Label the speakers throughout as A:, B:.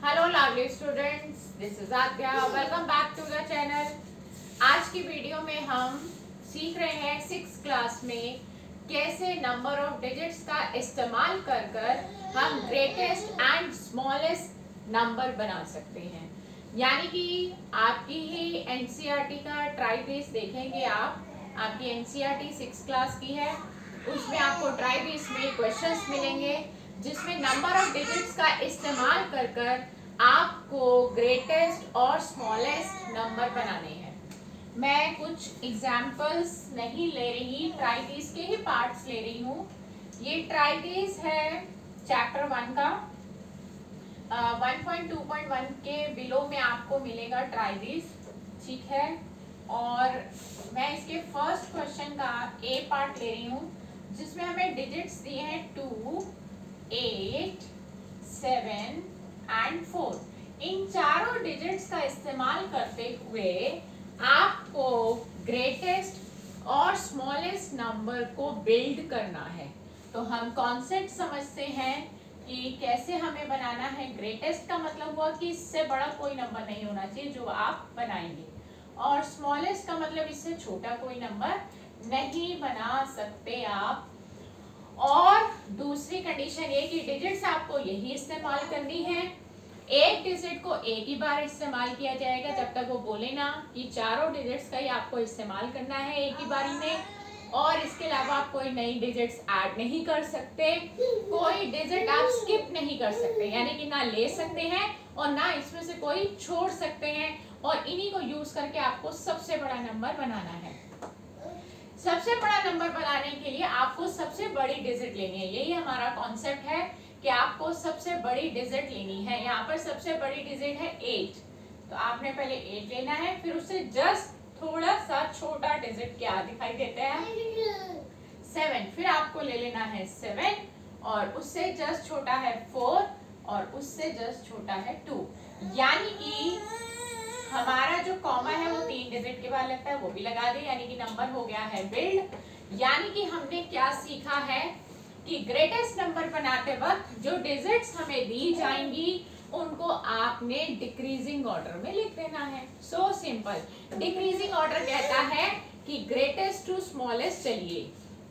A: Hello lovely students, this is Adya. Welcome back to the channel. आज की video में हम सीख रहे हैं 6th क्लास में कैसे नंबर ऑफ डिजिट्स का इस्तेमाल कर कर हम ग्रेटेस्ट एंड स्मॉलेस्ट नंबर बना सकते हैं। यानी कि आपकी ही एनसीईआरटी का ट्राई बेस देखेंगे आपकी एनसीईआरटी 6th क्लास की है, उसमें आपको ट्राई बेस में क्वेश्चंस मिलेंगे जिसमें नंबर ऑफ डिजिट्स का इस्तेमाल कर कर आपको ग्रेटेस्ट और स्मॉलेस्ट नंबर बनाने हैं। मैं कुछ एग्जाम्पल्स नहीं ले रही, ट्राइटीज के ही पार्ट्स ले रही हूँ। ये ट्राइटीज है चैप्टर 1 का। 1.2.1 के बिलो में आपको मिलेगा ट्राइटीज, ठीक है। और मैं इसके फर्स्ट क्वेश्चन का ए पार्ट ले रही हूँ जिसमें हमें डिजिट्स दिए हैं 2, 8, 7 एंड 4। इन चारों डिजिट्स का इस्तेमाल करते हुए आपको ग्रेटेस्ट और स्मॉलेस्ट नंबर को बिल्ड करना है। तो हम कॉन्सेप्ट समझते हैं कि कैसे हमें बनाना है। ग्रेटेस्ट का मतलब हुआ कि इससे बड़ा कोई नंबर नहीं होना चाहिए जो आप बनाएंगे, और स्मॉलेस्ट का मतलब इससे छोटा कोई नंबर नहीं बना सकते आप। और दूसरी कंडीशन ये कि डिजिट्स आपको यही इस्तेमाल करनी है। एक डिजिट को एक ही बार इस्तेमाल किया जाएगा जब तक वो बोले ना कि चारों डिजिट्स का ही आपको इस्तेमाल करना है एक ही बारी में, और इसके अलावा आप कोई नई डिजिट्स ऐड नहीं कर सकते, कोई डिजिट आप स्किप नहीं कर सकते, यानी कि ना ले सकते हैं और ना इसमें से कोई छोड़ सकते हैं। और इन्हीं को यूज करके आपको सबसे बड़ा नंबर बनाना है। सबसे बड़ा नंबर बनाने के लिए आपको सबसे बड़ी डिजिट लेनी है। यही हमारा कॉन्सेप्ट है कि आपको सबसे बड़ी डिजिट लेनी है। यहाँ पर सबसे बड़ी डिजिट है 8, तो आपने पहले 8 लेना है, फिर उससे जस्ट थोड़ा सा छोटा डिजिट क्या दिखाई देता है 7, फिर आपको ले लेना है 7, और उससे जस्ट छोटा है 4, और उससे जस्ट छोटा है 2। यानी कि हमारा जो कॉमा है वो 3 डिजिट के बाद लगता है, वो भी लगा दे, यानी कि नंबर हो गया है बिल्ड। यानी कि हमने क्या सीखा है कि ग्रेटेस्ट नंबर बनाते वक्त जो डिजिट्स हमें दी जाएंगी उनको आपने डिक्रीजिंग ऑर्डर में लिख देना है। So simple. डिक्रीजिंग ऑर्डर कहता है कि ग्रेटेस्ट टू स्मॉलेस्ट चलिए,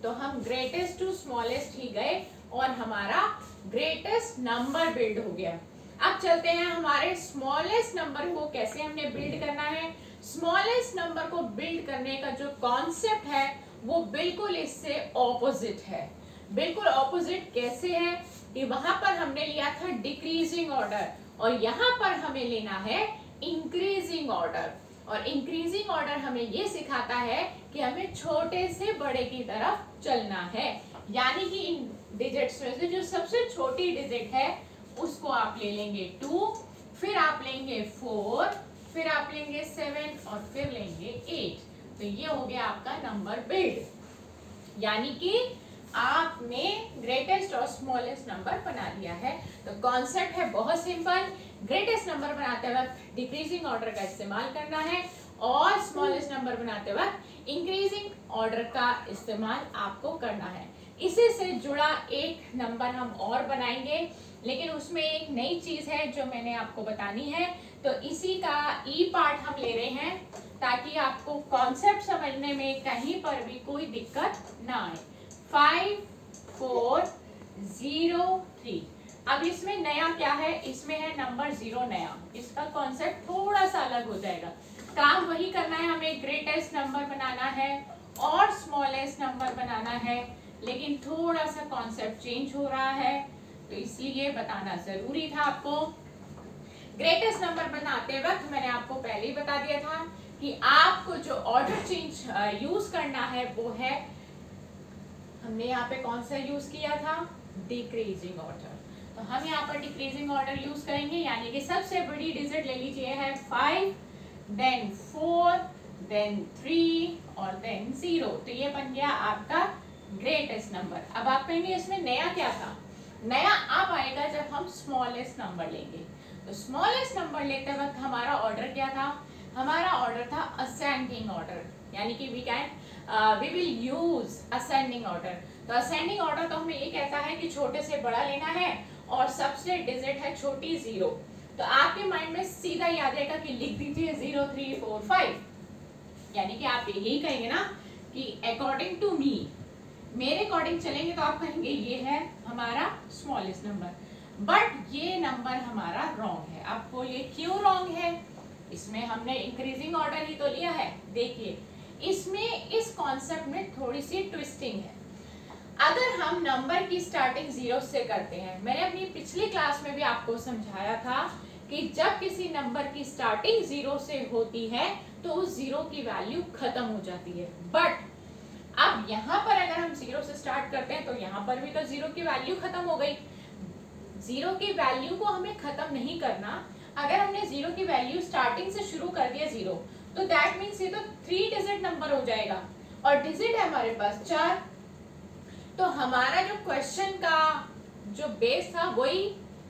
A: तो हम ग्रेटेस्ट टू स्मॉलेस्ट ही गए और हमारा ग्रेटेस्ट नंबर बिल्ड हो गया। अब चलते हैं हमारे स्मॉलेस्ट नंबर को कैसे हमने बिल्ड करना है। स्मॉलेस्ट नंबर को बिल्ड करने का जो कॉन्सेप्ट है वो बिल्कुल इससे ऑपोजिट है। बिल्कुल ऑपोजिट कैसे है कि वहां पर हमने लिया था डिक्रीजिंग ऑर्डर और यहाँ पर हमें लेना है इंक्रीजिंग ऑर्डर। और इंक्रीजिंग ऑर्डर हमें ये सिखाता है कि हमें छोटे से बड़े की तरफ चलना है। यानी कि इन डिजिट्स में से जो सबसे छोटी डिजिट है उसको आप ले लेंगे 2, फिर आप लेंगे 4, फिर आप लेंगे 7 और फिर लेंगे 8। तो ये हो गया आपका नंबर बिल्ड। यानी कि आपने ग्रेटेस्ट और स्मॉलेस्ट नंबर बना लिया है। तो कॉन्सेप्ट है बहुत सिंपल। ग्रेटेस्ट नंबर बनाते वक्त डिक्रीजिंग ऑर्डर का इस्तेमाल करना है और स्मॉलेस्ट नंबर बनाते वक्त इंक्रीजिंग ऑर्डर का इस्तेमाल आपको करना है। इसी से जुड़ा एक नंबर हम और बनाएंगे, लेकिन उसमें एक नई चीज है जो मैंने आपको बतानी है। तो इसी का ई पार्ट हम ले रहे हैं ताकि आपको कॉन्सेप्ट समझने में कहीं पर भी कोई दिक्कत ना आए। 5, 4, 0, 3। अब इसमें नया क्या है, इसमें है नंबर 0 नया। इसका कॉन्सेप्ट थोड़ा सा अलग हो जाएगा। काम वही करना है, हमें ग्रेटेस्ट नंबर बनाना है और स्मॉलेस्ट नंबर बनाना है, लेकिन थोड़ा सा कॉन्सेप्ट चेंज हो रहा है, तो इसलिए बताना जरूरी था आपको। ग्रेटेस्ट नंबर बनाते वक्त मैंने आपको पहले ही बता दिया था कि आपको जो ऑर्डर चेंज यूज करना है वो है, हमने यहाँ पे कौन सा यूज किया था, डिक्रीजिंग ऑर्डर। तो हम यहाँ पर डिक्रीजिंग ऑर्डर यूज करेंगे। यानी कि सबसे बड़ी डिजिट ले लीजिए है 5, देन 4, देन 3 और देन 0। तो ये बन गया आपका ग्रेटेस्ट नंबर। अब आप कहेंगे इसमें नया क्या था। नया अब आएगा जब हम स्मॉलेस्ट नंबर लेंगे। तो स्मॉलेस्ट नंबर लेते वक्त हमारा ऑर्डर क्या था, हमारा ऑर्डर था असेंडिंग ऑर्डर। यानी कि we will use ascending order. तो असेंडिंग ऑर्डर तो हमें ये कहता है कि छोटे से बड़ा लेना है और सबसे डिजिट है छोटी 0। तो आपके माइंड में सीधा याद रहेगा कि लिख दीजिए 0 3 4 5, यानी कि आप यही कहेंगे ना कि अकॉर्डिंग टू मी, मेरे अकॉर्डिंग चलेंगे तो आप कहेंगे ये है हमारा स्मॉलेस्ट नंबर, बट ये नंबर हमारा रॉन्ग है। आप बोलिए क्यों रॉन्ग है? इसमें हमने इंक्रीजिंग ऑर्डर ही तो लिया है। देखिए इसमें इस कॉन्सेप्ट में थोड़ी सी ट्विस्टिंग है। अगर हम नंबर की स्टार्टिंग 0 से करते हैं, मैंने अपनी पिछली क्लास में भी आपको समझाया था कि जब किसी नंबर की स्टार्टिंग 0 से होती है तो उस 0 की वैल्यू खत्म हो जाती है। बट अब यहाँ पर अगर हम 0 से स्टार्ट करते हैं तो यहाँ पर भी तो 0 की वैल्यू खत्म हो गई। 0 की वैल्यू को हमें खत्म नहीं करना। अगर हमने 0 की वैल्यू स्टार्टिंग से शुरू कर दिया 0, तो दैट मीन्स ये तो 3 डिजिट नंबर हो जाएगा और डिजिट है हमारे पास 4। तो हमारा जो क्वेश्चन का जो बेस था वही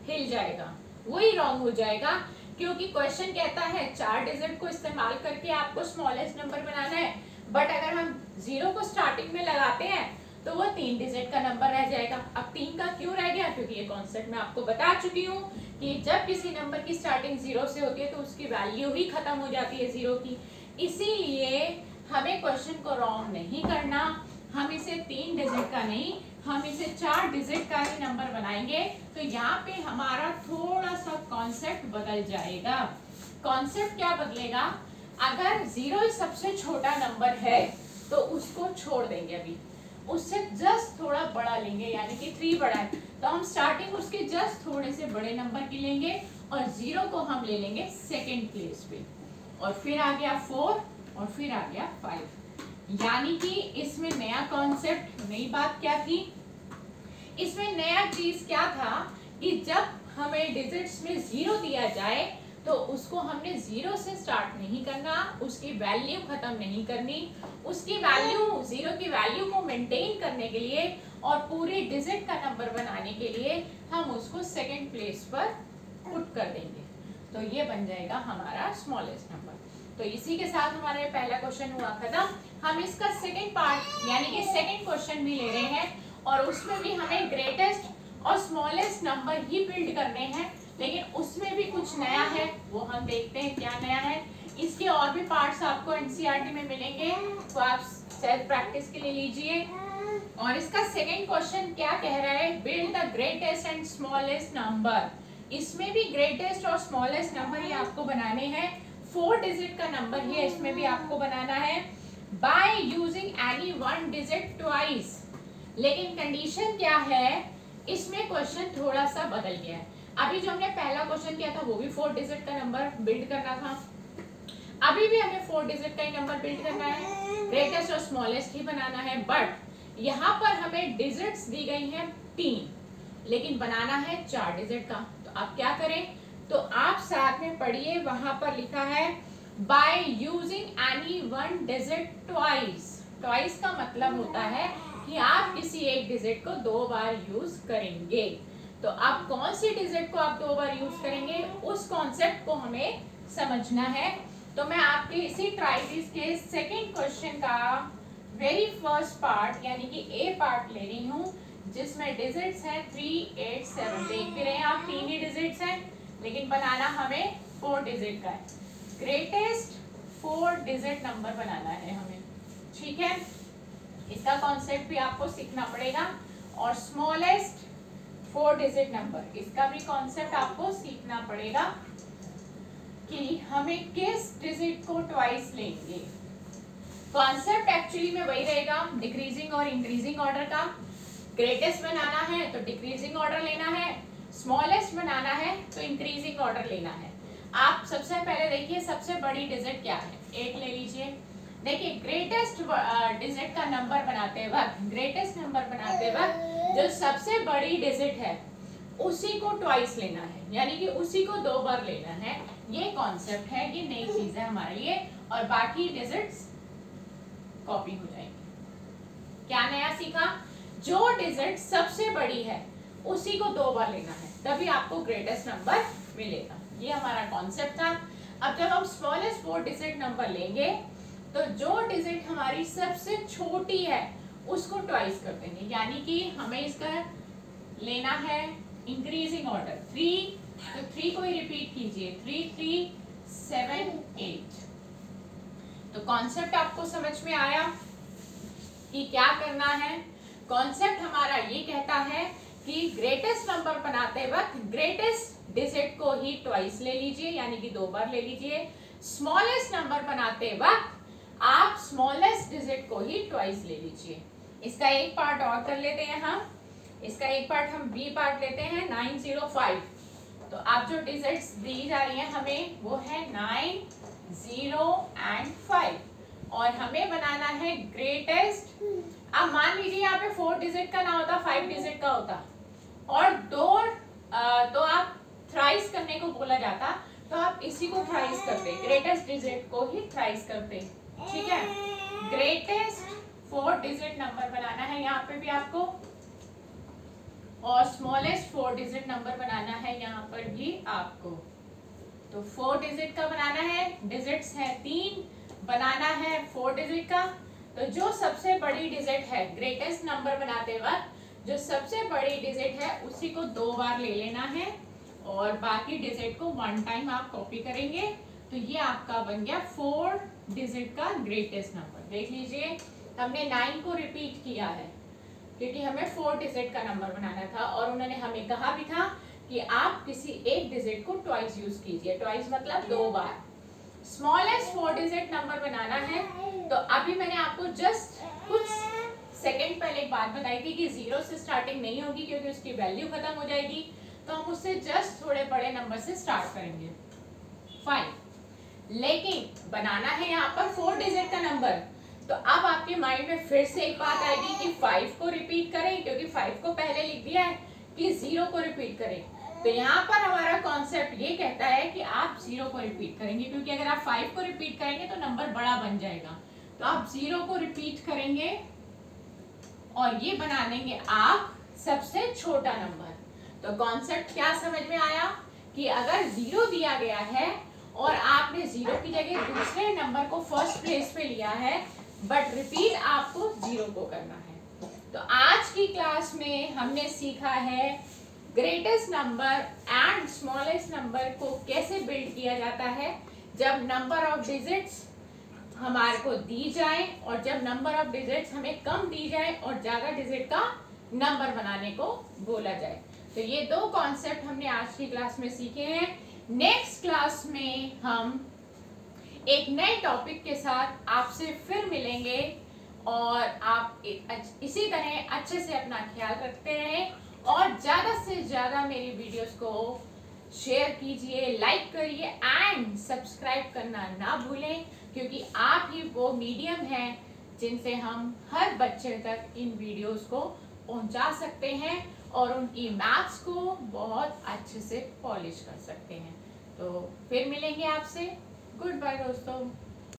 A: हिल जाएगा, वही रॉन्ग हो जाएगा, क्योंकि क्वेश्चन कहता है 4 डिजिट को इस्तेमाल करके आपको स्मॉलेस्ट नंबर बनाना है, बट अगर हम 0 को स्टार्टिंग में लगाते हैं तो वो 3 डिजिट का नंबर रह जाएगा। अब 3 का क्यों रह गया? क्योंकि ये कॉन्सेप्ट मैं आपको बता चुकी हूँ कि जब किसी नंबर की स्टार्टिंग 0 से होती है तो उसकी वैल्यू ही खत्म हो जाती है 0 की। इसीलिए हमें क्वेश्चन को रॉन्ग नहीं करना, हम इसे 3 डिजिट का नहीं, हम इसे 4 डिजिट का ही नंबर बनाएंगे। तो यहाँ पे हमारा थोड़ा सा कॉन्सेप्ट बदल जाएगा। कॉन्सेप्ट क्या बदलेगा? अगर 0 सबसे छोटा नंबर है तो उसको छोड़ देंगे, अभी उससे जस्ट थोड़ा बड़ा लेंगे, यानी कि 3 बड़ा है तो हम स्टार्टिंग उसके जस्ट थोड़े से बड़े नंबर की लेंगे और 0 को हम ले लेंगे सेकेंड प्लेस पे, और फिर आ गया 4 और फिर आ गया 5। यानी कि इसमें नया कॉन्सेप्ट, नई बात क्या थी? इसमें नया चीज क्या था कि जब हमें डिजिट्स में 0 दिया जाए तो उसको हमने 0 से स्टार्ट नहीं करना, उसकी वैल्यू खत्म नहीं करनी, उसकी वैल्यू 0 की वैल्यू को मेंटेन करने के लिए और पूरे डिजिट का नंबर बनाने के लिए हम उसको सेकंड प्लेस पर पुट कर देंगे। तो ये बन जाएगा हमारा स्मॉलेस्ट नंबर। तो इसी के साथ हमारा पहला क्वेश्चन हुआ खत्म। हम इसका सेकंड पार्ट यानी कि सेकंड क्वेश्चन भी ले रहे हैं और उसमें भी हमें ग्रेटेस्ट और स्मॉलेस्ट नंबर ही बिल्ड करने हैं, लेकिन उसमें भी कुछ नया है, वो हम देखते हैं क्या नया है। इसके और भी पार्ट्स आपको एनसीईआरटी में मिलेंगे, तो आप सेल्फ प्रैक्टिस के लिए लीजिए। और इसका सेकंड क्वेश्चन क्या कह रहा है? Build the greatest and smallest number. इसमें भी ग्रेटेस्ट और स्मॉलेस्ट नंबर ही आपको बनाने हैं, 4 डिजिट का नंबर ही है, इसमें भी आपको बनाना है by using any 1 digit twice. लेकिन कंडीशन क्या है? इसमें क्वेश्चन थोड़ा सा बदल गया है। अभी जो हमने पहला क्वेश्चन किया था वो भी 4 डिजिट का नंबर बिल्ड करना था, अभी भी हमें 4 डिजिट का ही नंबर बिल्ड करना है, ग्रेटेस्ट और स्मॉलेस्ट ही बनाना है। बट यहाँ पर हमें डिजिट्स दी गई हैं 3, लेकिन बनाना है 4 डिजिट का। तो आप क्या करें? तो आप साथ में पढ़िए, वहां पर लिखा है by using any 1 digit twice. Twice का मतलब होता है कि आप किसी एक डिजिट को 2 बार यूज करेंगे। तो आप कौन सी डिजिट को आप 2 बार यूज करेंगे, उस कॉन्सेप्ट को हमें समझना है। तो मैं आपके इसी ट्राइसिस के सेकंड क्वेश्चन का वेरी फर्स्ट पार्ट यानी कि ए पार्ट ले रही हूँ, जिसमें डिजिट्स हैं 3 8 7। देख भी रहे हैं आप 3 ही डिजिट्स हैं, लेकिन बनाना हमें 4 डिजिट का है। ग्रेटेस्ट 4 डिजिट नंबर बनाना है हमें, ठीक है। इसका कॉन्सेप्ट भी आपको सीखना पड़ेगा। और स्मॉलेस्ट 4 डिजिट नंबर, इसका भी कॉन्सेप्ट आपको सीखना पड़ेगा कि हमें किस डिजिट को ट्वाइस लेंगे। कॉन्सेप्ट एक्चुअली में वही रहेगा, डिक्रीजिंग और इंक्रीजिंग ऑर्डर का। ग्रेटेस्ट बनाना है तो डिक्रीजिंग ऑर्डर लेना है, स्मॉलेस्ट बनाना है तो इंक्रीजिंग ऑर्डर लेना है। आप सबसे पहले देखिए सबसे बड़ी डिजिट क्या है, 8 ले लीजिए। देखिए ग्रेटेस्ट डिजिट का नंबर बनाते वक्त, ग्रेटेस्ट नंबर बनाते वक्त जो सबसे बड़ी डिजिट है उसी को ट्वाइस लेना है, यानी कि उसी को 2 बार लेना है। ये कॉन्सेप्ट है, ये नई चीज है हमारे लिए, और बाकी डिजिट्स कॉपी हो जाएंगे। क्या नया सीखा? जो डिजिट सबसे बड़ी है उसी को 2 बार लेना है, तभी आपको ग्रेटेस्ट नंबर मिलेगा। ये हमारा कॉन्सेप्ट था। अब जब हम स्मॉलेस्ट 4 डिजिट नंबर लेंगे तो जो डिजिट हमारी सबसे छोटी है उसको ट्वाइस कर देंगे, यानी कि हमें इसका लेना है इंक्रीजिंग ऑर्डर। 3 तो 3 को ही रिपीट कीजिए, 3 3 7 8। तो कॉन्सेप्ट आपको समझ में आया कि क्या करना है। कॉन्सेप्ट हमारा ये कहता है कि ग्रेटेस्ट नंबर बनाते वक्त ग्रेटेस्ट डिजिट को ही ट्वाइस ले लीजिए, यानी कि 2 बार ले लीजिए। स्मॉलेस्ट नंबर बनाते वक्त आप स्मॉलेस्ट डिजिट को ही ट्वाइस ले लीजिए। इसका एक पार्ट और कर लेते हैं हम। इसका एक पार्ट हम बी पार्ट लेते हैं 905। तो आप जो डिजिट्स दी जा रही हैं हमें वो है 9 0 एंड 5 और हमें बनाना है ग्रेटेस्ट। अब मान लीजिए यहाँ पे 4 डिजिट का ना होता, 5 डिजिट का होता और 2 तो आप थ्राइस करने को बोला जाता, तो आप इसी को थ्राइस करते, ग्रेटेस्ट डिजिट को ही थ्राइस करते। ठीक है, ग्रेटेस्ट 4 डिजिट नंबर बनाना है यहाँ पे भी आपको और स्मॉलेस्ट 4 डिजिट नंबर बनाना है यहाँ पर भी आपको। तो 4 डिजिट का बनाना है, डिजिट्स है 3, बनाना है 4 डिजिट का। तो जो सबसे बड़ी डिजिट है ग्रेटेस्ट नंबर बनाते वक्त जो सबसे बड़ी डिजिट है उसी को 2 बार ले लेना है और बाकी डिजिट को 1 टाइम आप कॉपी करेंगे। तो ये आपका बन गया 4 डिजिट का ग्रेटेस्ट नंबर। देख लीजिए हमने 9 को रिपीट किया है क्योंकि हमें 4 डिजिट का नंबर बनाना था और उन्होंने हमें कहा भी था कि आप किसी एक डिजिट को ट्वाइस यूज कीजिए, ट्वाइस मतलब 2 बार। स्मॉलेस्ट 4 डिजिट नंबर बनाना है। तो अभी मैंने आपको जस्ट कुछ सेकंड पहले एक बात बताई थी कि 0 से स्टार्टिंग नहीं होगी क्योंकि उसकी वैल्यू खत्म हो जाएगी, तो हम उससे जस्ट थोड़े बड़े नंबर से स्टार्ट करेंगे 5। लेकिन बनाना है यहाँ पर 4 डिजिट का नंबर। तो अब आपके माइंड में फिर से एक बात आएगी कि 5 को रिपीट करें क्योंकि 5 को पहले लिख दिया है कि 0 को रिपीट करें। तो यहाँ पर हमारा कॉन्सेप्ट ये कहता है कि आप 0 को रिपीट करेंगे क्योंकि अगर आप 5 को रिपीट करेंगे तो नंबर बड़ा बन जाएगा। तो आप 0 को रिपीट करेंगे और ये बना देंगे आप सबसे छोटा नंबर। तो कॉन्सेप्ट क्या समझ में आया कि अगर 0 दिया गया है और आपने 0 की जगह दूसरे नंबर को फर्स्ट प्लेस पे लिया है बट रिपीट आपको 0 को करना है। तो आज की क्लास में हमने सीखा है greatest number and smallest number को कैसे बिल्ड किया जाता है जब नंबर ऑफ डिजिट्स हमारे को दी जाए और जब नंबर ऑफ डिजिट्स हमें कम दी जाए और ज्यादा डिजिट का नंबर बनाने को बोला जाए। तो ये 2 कॉन्सेप्ट हमने आज की क्लास में सीखे हैं। नेक्स्ट क्लास में हम एक नए टॉपिक के साथ आपसे फिर मिलेंगे और आप इसी तरह अच्छे से अपना ख्याल रखते रहें और ज़्यादा से ज़्यादा मेरी वीडियोस को शेयर कीजिए, लाइक करिए एंड सब्सक्राइब करना ना भूलें क्योंकि आप ही वो मीडियम हैं जिनसे हम हर बच्चे तक इन वीडियोस को पहुंचा सकते हैं और उनकी मैथ्स को बहुत अच्छे से पॉलिश कर सकते हैं। तो फिर मिलेंगे आपसे। गुड बाय दोस्तों।